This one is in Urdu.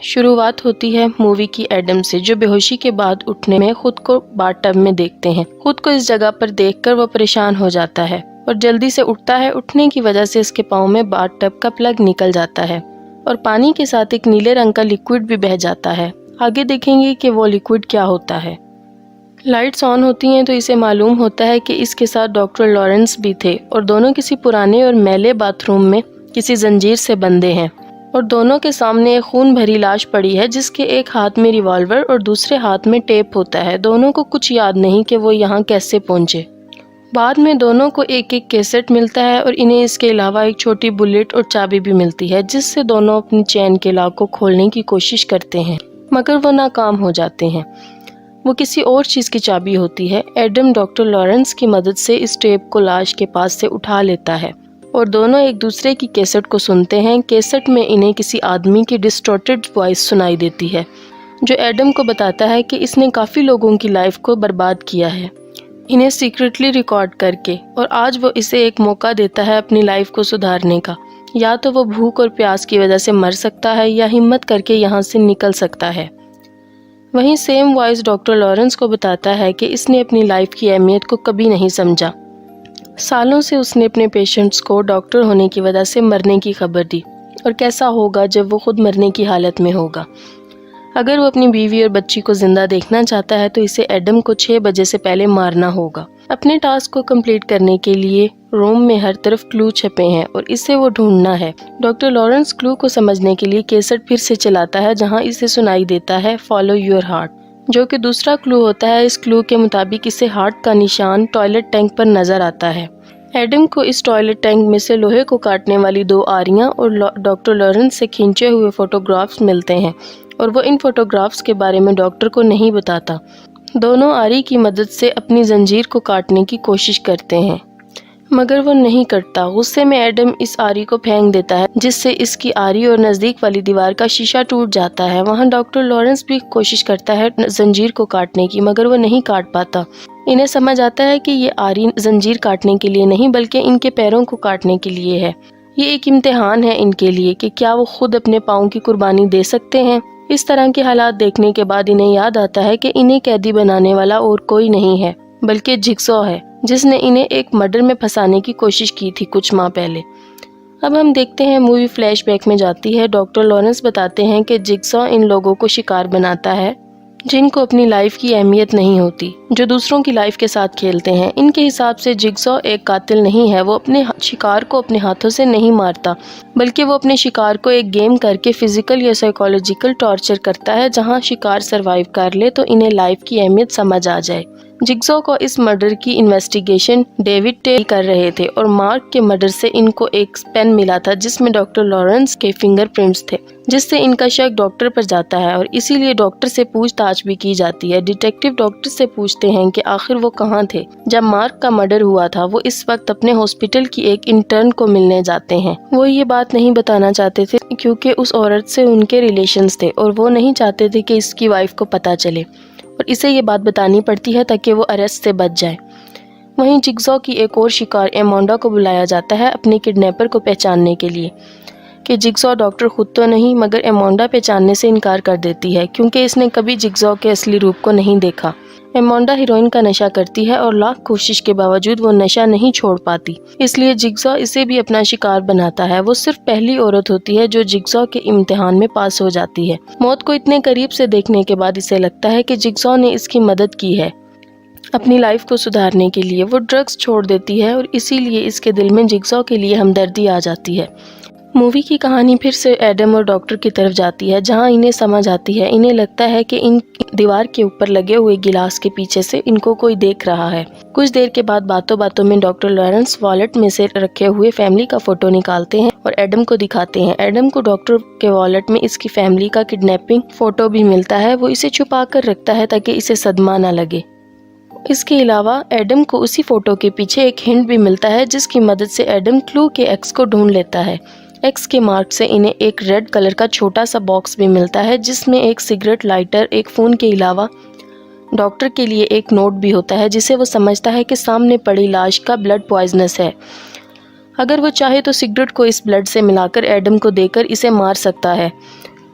شروعات ہوتی ہے مووی کی ایڈم سے، جو بے ہوشی کے بعد اٹھنے میں خود کو باتھ ٹب میں دیکھتے ہیں۔ خود کو اس جگہ پر دیکھ کر وہ پریشان ہو جاتا ہے اور جلدی سے اٹھتا ہے۔ اٹھنے کی وجہ سے اس کے پاؤں میں باتھ ٹب کا پلگ نکل جاتا ہے اور پانی کے ساتھ ایک نیلے رنگ کا لیکوئڈ بھی بہہ جاتا ہے۔ آگے دیکھیں گے کہ وہ لیکوئڈ کیا ہوتا ہے۔ لائٹس آن ہوتی ہیں تو اسے معلوم ہوتا ہے کہ اس کے ساتھ ڈاکٹر لارنس بھی تھے اور دونوں کسی پرانے اور میلے باتھ روم میں کسی زنجیر سے بندھے ہیں، اور دونوں کے سامنے ایک خون بھری لاش پڑی ہے جس کے ایک ہاتھ میں ریوالور اور دوسرے ہاتھ میں ٹیپ ہوتا ہے۔ دونوں کو کچھ یاد نہیں کہ وہ یہاں کیسے پہنچے۔ بعد میں دونوں کو ایک ایک کیسٹ ملتا ہے اور انہیں اس کے علاوہ ایک چھوٹی بلیٹ اور چابی بھی ملتی ہے، جس سے دونوں اپنی چین کے لاک کو کھولنے کی کوشش کرتے ہیں مگر وہ ناکام ہو جاتے ہیں۔ وہ کسی اور چیز کی چابی ہوتی ہے۔ ایڈم ڈاکٹر لارنس کی مدد سے اس ٹیپ کو لاش کے پاس سے اٹھا لیتا ہے اور دونوں ایک دوسرے کی کیسٹ کو سنتے ہیں۔ کیسٹ میں انہیں کسی آدمی کی ڈسٹورٹڈ وائس سنائی دیتی ہے جو ایڈم کو بتاتا ہے کہ اس نے کافی لوگوں کی لائف کو برباد کیا ہے انہیں سیکرٹلی ریکارڈ کر کے، اور آج وہ اسے ایک موقع دیتا ہے اپنی لائف کو سدھارنے کا۔ یا تو وہ بھوک اور پیاس کی وجہ سے مر سکتا ہے یا ہمت کر کے یہاں سے نکل سکتا ہے۔ وہیں سیم وائس ڈاکٹر لارنس کو بتاتا ہے کہ اس نے اپنی لائف کی اہمیت کو کبھی نہیں سمجھا۔ سالوں سے اس نے اپنے پیشنٹس کو ڈاکٹر ہونے کی وجہ سے مرنے کی خبر دی، اور کیسا ہوگا جب وہ خود مرنے کی حالت میں ہوگا۔ اگر وہ اپنی بیوی اور بچی کو زندہ دیکھنا چاہتا ہے تو اسے ایڈم کو 6 بجے سے پہلے مارنا ہوگا۔ اپنے ٹاسک کو کمپلیٹ کرنے کے لیے روم میں ہر طرف کلو چھپے ہیں اور اسے وہ ڈھونڈنا ہے۔ ڈاکٹر لارنس کلو کو سمجھنے کے لیے کیسٹ پھر سے چلاتا ہے جہاں اسے سنائی دیتا ہے فالو یور ہارٹ، جو کہ دوسرا کلو ہوتا ہے۔ اس کلو کے مطابق اسے ہارٹ کا نشان ٹوائلٹ ٹینک پر نظر آتا ہے۔ ایڈم کو اس ٹوائلٹ ٹینک میں سے لوہے کو کاٹنے والی 2 آریاں اور ڈاکٹر لارنس سے کھینچے ہوئے فوٹوگرافز ملتے ہیں، اور وہ ان فوٹوگرافز کے بارے میں ڈاکٹر کو نہیں بتاتا۔ دونوں آری کی مدد سے اپنی زنجیر کو کاٹنے کی کوشش کرتے ہیں مگر وہ نہیں کٹتا۔ غصے میں ایڈم اس آری کو پھینک دیتا ہے جس سے اس کی آری اور نزدیک والی دیوار کا شیشہ ٹوٹ جاتا ہے۔ وہاں ڈاکٹر لارنس بھی کوشش کرتا ہے زنجیر کو کاٹنے کی مگر وہ نہیں کاٹ پاتا۔ انہیں سمجھ آتا ہے کہ یہ آری زنجیر کاٹنے کے لیے نہیں بلکہ ان کے پیروں کو کاٹنے کے لیے ہے۔ یہ ایک امتحان ہے ان کے لیے کہ کیا وہ خود اپنے پاؤں کی قربانی دے سکتے ہیں۔ اس طرح کے حالات دیکھنے کے بعد انہیں یاد آتا ہے کہ انہیں قیدی بنانے والا اور کوئی نہیں ہے بلکہ جگسا ہے، جس نے انہیں ایک مرڈر میں پھنسانے کی کوشش کی تھی کچھ ماہ پہلے۔ اب ہم دیکھتے ہیں مووی فلیش بیک میں جاتی ہے۔ ڈاکٹر لارنس بتاتے ہیں کہ جگسا ان لوگوں کو شکار بناتا ہے جن کو اپنی لائف کی اہمیت نہیں ہوتی، جو دوسروں کی لائف کے ساتھ کھیلتے ہیں۔ ان کے حساب سے جگسا ایک قاتل نہیں ہے، وہ اپنے شکار کو اپنے ہاتھوں سے نہیں مارتا بلکہ وہ اپنے شکار کو ایک گیم کر کے فزیکل یا سائیکولوجیکل ٹارچر کرتا ہے جہاں شکار سروائیو کر لے تو انہیں لائف کی اہمیت سمجھ آ جائے۔ جگسا کو اس مرڈر کی انویسٹیگیشن ڈیوڈ ٹیل کر رہے تھے اور مارک کے مرڈر سے ان کو ایک پین ملا تھا جس میں ڈاکٹر لارنس کے فنگر پرنٹس تھے، جس سے ان کا شک ڈاکٹر پر جاتا ہے اور اسی لیے ڈاکٹر سے پوچھ تاچھ بھی کی جاتی ہے۔ ڈیٹیکٹیو ڈاکٹر سے پوچھتے ہیں کہ آخر وہ کہاں تھے جب مارک کا مرڈر ہوا تھا۔ وہ اس وقت اپنے ہاسپٹل کی ایک انٹرن کو ملنے جاتے ہیں۔ وہ یہ بات نہیں بتانا چاہتے تھے کیونکہ اس عورت سے ان کے ریلیشنز تھے اور وہ نہیں چاہتے تھے کہ اس کی وائف کو پتہ چلے، اور اسے یہ بات بتانی پڑتی ہے تاکہ وہ اریسٹ سے بچ جائے۔ وہیں جگسا کی ایک اور شکار ایمانڈا کو بلایا جاتا ہے اپنے کڈنیپر کو پہچاننے کے لیے کہ جگسا ڈاکٹر خود تو نہیں، مگر ایمانڈا پہچاننے سے انکار کر دیتی ہے کیونکہ اس نے کبھی جگسا کے اصلی روپ کو نہیں دیکھا۔ ایمانڈا ہیروئن کا نشہ کرتی ہے اور لاکھ کوشش کے باوجود وہ نشہ نہیں چھوڑ پاتی، اس لیے جگسا اسے بھی اپنا شکار بناتا ہے۔ وہ صرف پہلی عورت ہوتی ہے جو جگسا کے امتحان میں پاس ہو جاتی ہے۔ موت کو اتنے قریب سے دیکھنے کے بعد اسے لگتا ہے کہ جگسا نے اس کی مدد کی ہے اپنی لائف کو سدھارنے کے لیے۔ وہ ڈرگز چھوڑ دیتی ہے اور اسی لیے اس کے دل میں جگسا کے لیے ہمدردی آ جاتی ہے۔ مووی کی کہانی پھر سے ایڈم اور ڈاکٹر کی طرف جاتی ہے جہاں انہیں سمجھ آتی ہے۔ انہیں لگتا ہے کہ ان دیوار کے اوپر لگے ہوئے گلاس کے پیچھے سے ان کو کوئی دیکھ رہا ہے۔ کچھ دیر کے بعد باتوں باتوں میں ڈاکٹر لارنس والیٹ میں سے رکھے ہوئے فیملی کا فوٹو نکالتے ہیں اور ایڈم کو دکھاتے ہیں۔ ایڈم کو ڈاکٹر کے والیٹ میں اس کی فیملی کا کڈنیپنگ فوٹو بھی ملتا ہے۔ وہ اسے چھپا کر رکھتا ہے تاکہ اسے صدمہ نہ لگے۔ اس کے علاوہ ایڈم کو اسی فوٹو کے پیچھے ایک ہنٹ بھی ملتا ہے جس کی مدد سے ایڈم کلو کے ایکس کو ڈھونڈ لیتا ہے۔ ایکس کے مارک سے انہیں ایک ریڈ کلر کا چھوٹا سا باکس بھی ملتا ہے جس میں ایک سگریٹ لائٹر، ایک فون کے علاوہ ڈاکٹر کے لیے ایک نوٹ بھی ہوتا ہے جسے وہ سمجھتا ہے کہ سامنے پڑی لاش کا بلڈ پوائزنس ہے۔ اگر وہ چاہے تو سگریٹ کو اس بلڈ سے ملا کر ایڈم کو دے کر اسے مار سکتا ہے۔